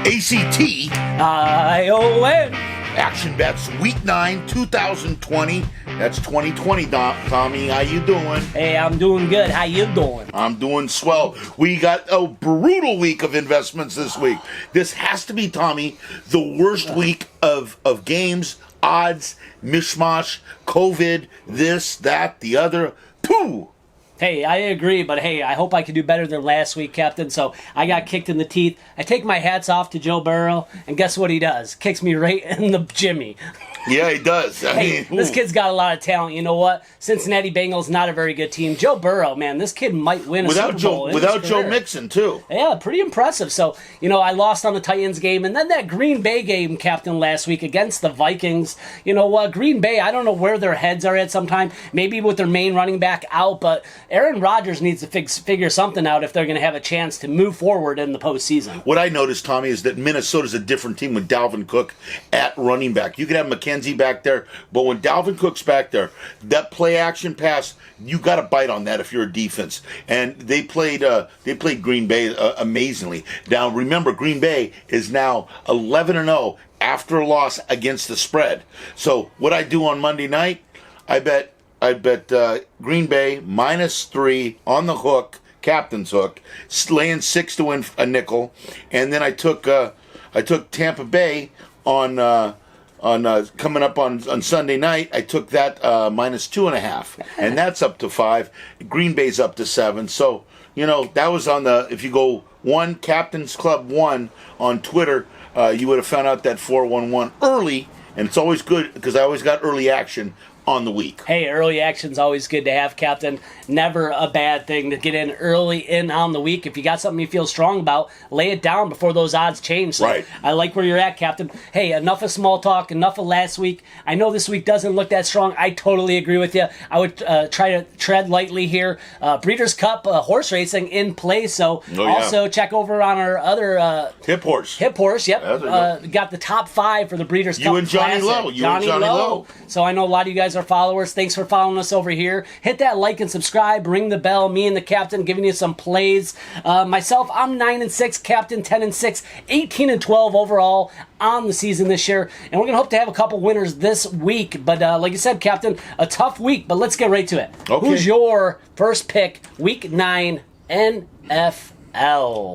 ACT ION. Action Bets Week 9, 2020. That's 2020, Tommy. How you doing? Hey, I'm doing good. How you doing? I'm doing swell. We got a brutal week of investments this week. This has to be, Tommy, the worst week of games, odds, mishmash, COVID, this, that, the other. Pooh! Hey, I agree, but hey, I hope I can do better than last week, Captain. So I got kicked in the teeth. I take my hats off to Joe Burrow, and guess what he does? Kicks me right in the jimmy. Yeah, he does. I mean, this kid's got a lot of talent. You know what? Cincinnati Bengals, not a very good team. Joe Burrow, man, this kid might win a Super Bowl. Without Joe Mixon, too. Yeah, pretty impressive. So, I lost on the Titans game, and then that Green Bay game, Captain, last week against the Vikings. You know what? Green Bay, I don't know where their heads are at sometime. Maybe with their main running back out, but Aaron Rodgers needs to figure something out if they're going to have a chance to move forward in the postseason. What I noticed, Tommy, is that Minnesota's a different team with Dalvin Cook at running back. You could have McKenzie back there, but when Dalvin Cook's back there, that play action pass, you got to bite on that if you're a defense. And they played Green Bay amazingly. Now remember, Green Bay is now 11-0 after a loss against the spread. So what I do on Monday night, I bet Green Bay -3 on the hook, captain's hook, laying 6 to win a nickel, and then I took Tampa Bay on coming up on Sunday night. I took that -2.5, and that's up to 5. Green Bay's up to 7. So that was on the, if you go one Captain's Club 1 on Twitter, you would have found out that 411 early, and it's always good because I always got early action on the week. Hey, early action's always good to have, Captain. Never a bad thing to get in early in on the week. If you got something you feel strong about, lay it down before those odds change. So right. I like where you're at, Captain. Hey, enough of small talk, enough of last week. I know this week doesn't look that strong. I totally agree with you. I would try to tread lightly here. Breeders' Cup horse racing in play, so also check over on our other Hip Horse. Hip Horse, yep. Got the top 5 for the Breeders' Cup. You and Johnny Classic. Lowe. Johnny Lowe. So I know a lot of you guys are followers. Thanks for following us over here. Hit that like and subscribe. Ring the bell. Me and the Captain giving you some plays. Myself, I'm 9-6. Captain 10-6. 18-12 overall on the season this year. And we're going to hope to have a couple winners this week. But like you said, Captain, a tough week. But let's get right to it. Okay. Who's your first pick, Week 9 NFL?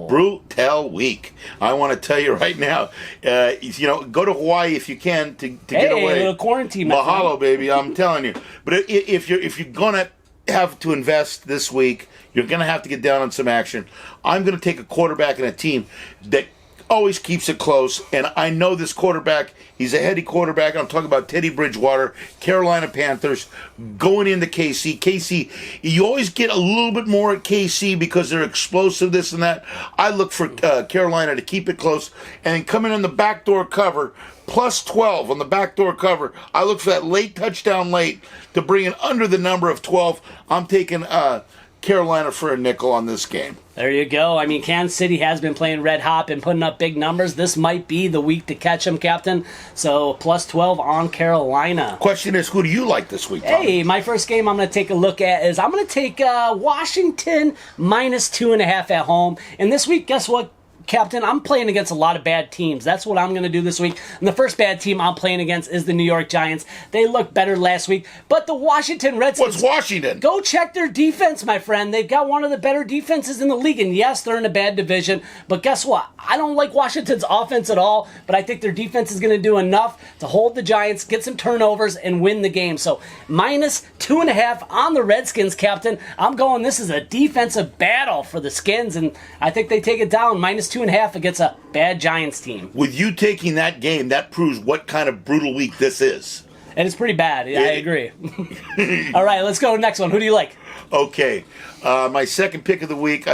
Brutal week. I want to tell you right now, go to Hawaii if you can to get away. A little quarantine. Mahalo, baby. I'm telling you. But if you're gonna have to invest this week, you're gonna have to get down on some action. I'm gonna take a quarterback and a team that always keeps it close, and I know this quarterback. He's a heady quarterback. I'm talking about Teddy Bridgewater, Carolina Panthers, going into KC. KC, you always get a little bit more at KC because they're explosive, this and that. I look for Carolina to keep it close, and then coming in the backdoor cover, +12 on the backdoor cover. I look for that late touchdown late to bring it under the number of 12. I'm taking Carolina for a nickel on this game. There you go. I mean, Kansas City has been playing red hot and putting up big numbers. This might be the week to catch them, Captain. So, +12 on Carolina. Question is, who do you like this week, Tom? Hey, my first game I'm going to take a look at is I'm going to take Washington -2.5 at home. And this week, guess what, Captain? I'm playing against a lot of bad teams. That's what I'm going to do this week. And the first bad team I'm playing against is the New York Giants. They looked better last week. But the Washington Redskins... What's Washington? Go check their defense, my friend. They've got one of the better defenses in the league. And yes, they're in a bad division. But guess what? I don't like Washington's offense at all. But I think their defense is going to do enough to hold the Giants, get some turnovers, and win the game. So -2.5 on the Redskins, Captain. I'm going, this is a defensive battle for the Skins. And I think they take it down. -2.5 against a bad Giants team. With you taking that game, that proves what kind of brutal week this is. And it's pretty bad. I agree. All right, let's go to the next one. Who do you like? Okay. My second pick of the week,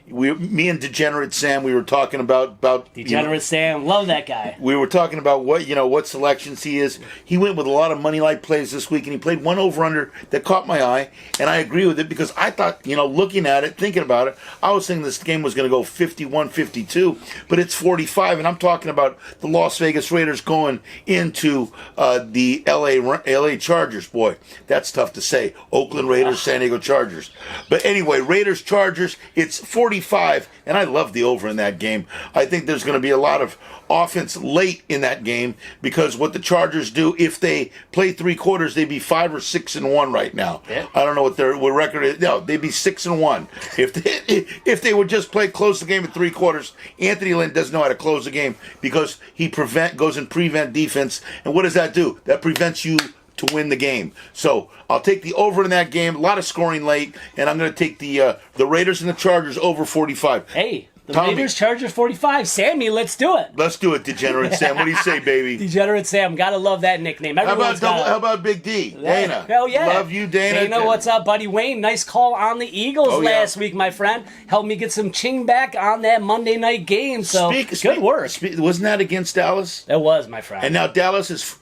me and Degenerate Sam, we were talking about Degenerate Sam, love that guy. We were talking about what selections he is. He went with a lot of money light plays this week, and he played one over under that caught my eye, and I agree with it because I thought, looking at it, thinking about it, I was thinking this game was going to go 51-52, but it's 45, and I'm talking about the Las Vegas Raiders going into the LA Chargers. Boy, that's tough to say. Oakland Raiders, San Diego Chargers. But anyway, Raiders Chargers, it's 45, and I love the over in that game. I think there's going to be a lot of offense late in that game because what the Chargers do, if they play 3 quarters, they'd be 5 or 6-1 right now. Yeah. I don't know what their record is. No, they'd be 6-1 if they would just close the game in 3 quarters. Anthony Lynn doesn't know how to close the game because he goes in prevent defense, and what does that do? That prevents you to win the game. So I'll take the over in that game. A lot of scoring late, and I'm going to take the Raiders and the Chargers over 45. Hey, the Tommy. Raiders, Chargers 45. Sammy, let's do it. Let's do it, Degenerate Sam. What do you say, baby? Degenerate Sam. Gotta love that nickname. How about Big D? Dana. Hell yeah. Love you, Dana. Dana, what's up, buddy? Wayne, nice call on the Eagles last week, my friend. Helped me get some ching back on that Monday night game. So, good work. Wasn't that against Dallas? It was, my friend. And now Dallas is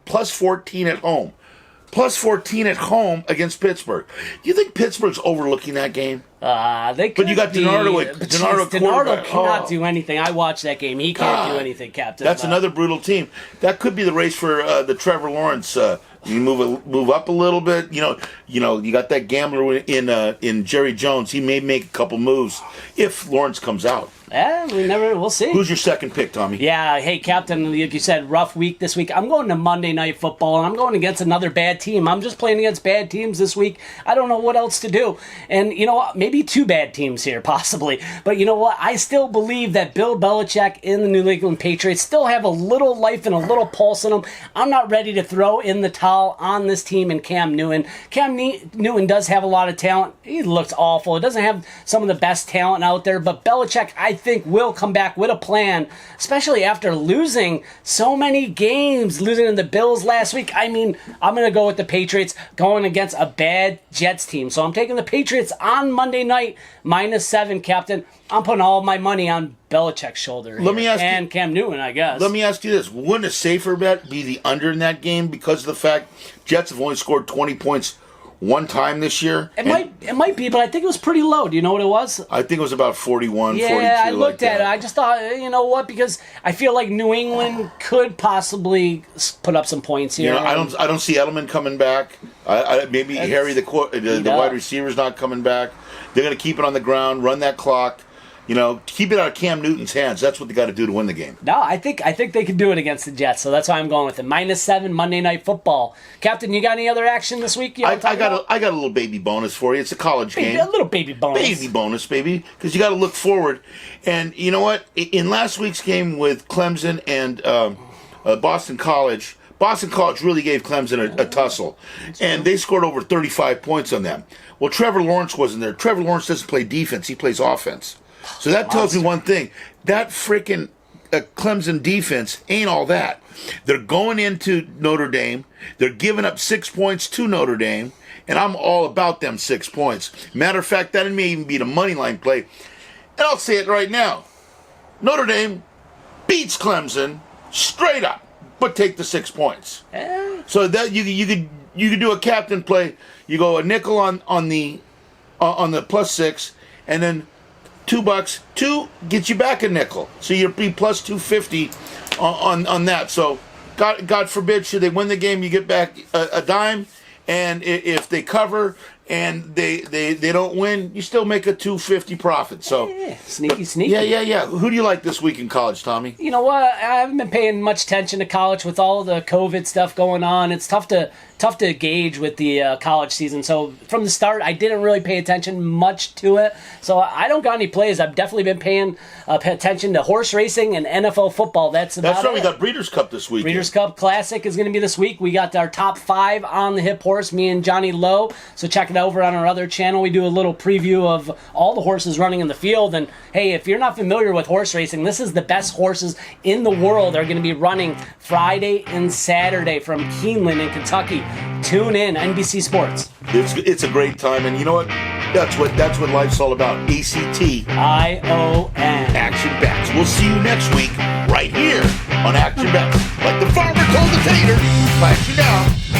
plus 14 at home. Plus 14 at home against Pittsburgh. Do you think Pittsburgh's overlooking that game? They could. But you got DiNardo cannot do anything. I watched that game. He can't do anything, Captain. That's another brutal team. That could be the race for the Trevor Lawrence. You move up a little bit. You got that gambler in Jerry Jones. He may make a couple moves if Lawrence comes out. Yeah, we'll see. Who's your second pick, Tommy? Yeah, hey, Captain, like you said, rough week this week. I'm going to Monday Night Football, and I'm going against another bad team. I'm just playing against bad teams this week. I don't know what else to do. And you know what? Maybe 2 bad teams here, possibly. But you know what? I still believe that Bill Belichick and the New England Patriots still have a little life and a little pulse in them. I'm not ready to throw in the towel on this team and Cam Newton. Cam Newton does have a lot of talent. He looks awful. It doesn't have some of the best talent out there, but Belichick, I think, will come back with a plan, especially after losing so many games, losing to the Bills last week. I mean, I'm going to go with the Patriots going against a bad Jets team. So I'm taking the Patriots on Monday night, -7, Captain. I'm putting all my money on Belichick's shoulder and Cam Newton, I guess. Let me ask you this. Wouldn't a safer bet be the under in that game because of the fact Jets have only scored 20 points one time this year? It might be, but I think it was pretty low. Do you know what it was? I think it was about 41, 42. Yeah, I looked at it. I just thought, you know what? Because I feel like New England could possibly put up some points here. I don't see Edelman coming back. Maybe Harry, the wide receiver's not coming back. They're going to keep it on the ground, run that clock. Keep it out of Cam Newton's hands. That's what they got to do to win the game. No, I think they could do it against the Jets, so that's why I'm going with it. -7 Monday Night Football. Captain, you got any other action this week? I got a little baby bonus for you. It's a college game. A little baby bonus. Baby bonus, baby, because you got to look forward. And you know what? In last week's game with Clemson and Boston College really gave Clemson a tussle, and they scored over 35 points on them. Well, Trevor Lawrence wasn't there. Trevor Lawrence doesn't play defense; he plays offense. So that tells me one thing. That freaking Clemson defense ain't all that. They're going into Notre Dame. They're giving up 6 points to Notre Dame, and I'm all about them 6 points. Matter of fact, that may even be the money line play. And I'll say it right now. Notre Dame beats Clemson straight up, but take the 6 points. So that you could do a captain play. You go a nickel on the +6, and then $2. 2 gets you back a nickel, so you'll be plus 250 on that. So, God forbid, should they win the game, you get back a dime, and if they cover and they don't win, you still make a 250 profit. So sneaky. Yeah. Who do you like this week in college, Tommy? You know what? I haven't been paying much attention to college with all the COVID stuff going on. It's tough to gauge with the college season. So from the start, I didn't really pay attention much to it. So I don't got any plays. I've definitely been paying attention to horse racing and NFL football. That's right. We got Breeders' Cup this week. Breeders' Cup Classic is going to be this week. We got our top 5 on the hip horse, me and Johnny Lowe. So check it over on our other channel. We do a little preview of all the horses running in the field. And hey, if you're not familiar with horse racing, this is the best horses in the world are going to be running Friday and Saturday from Keeneland in Kentucky. Tune in, NBC Sports. It's a great time, and you know what? That's what life's all about. ACTION. Action Backs. We'll see you next week right here on Action Backs. Like the farmer told the tater, clap you down.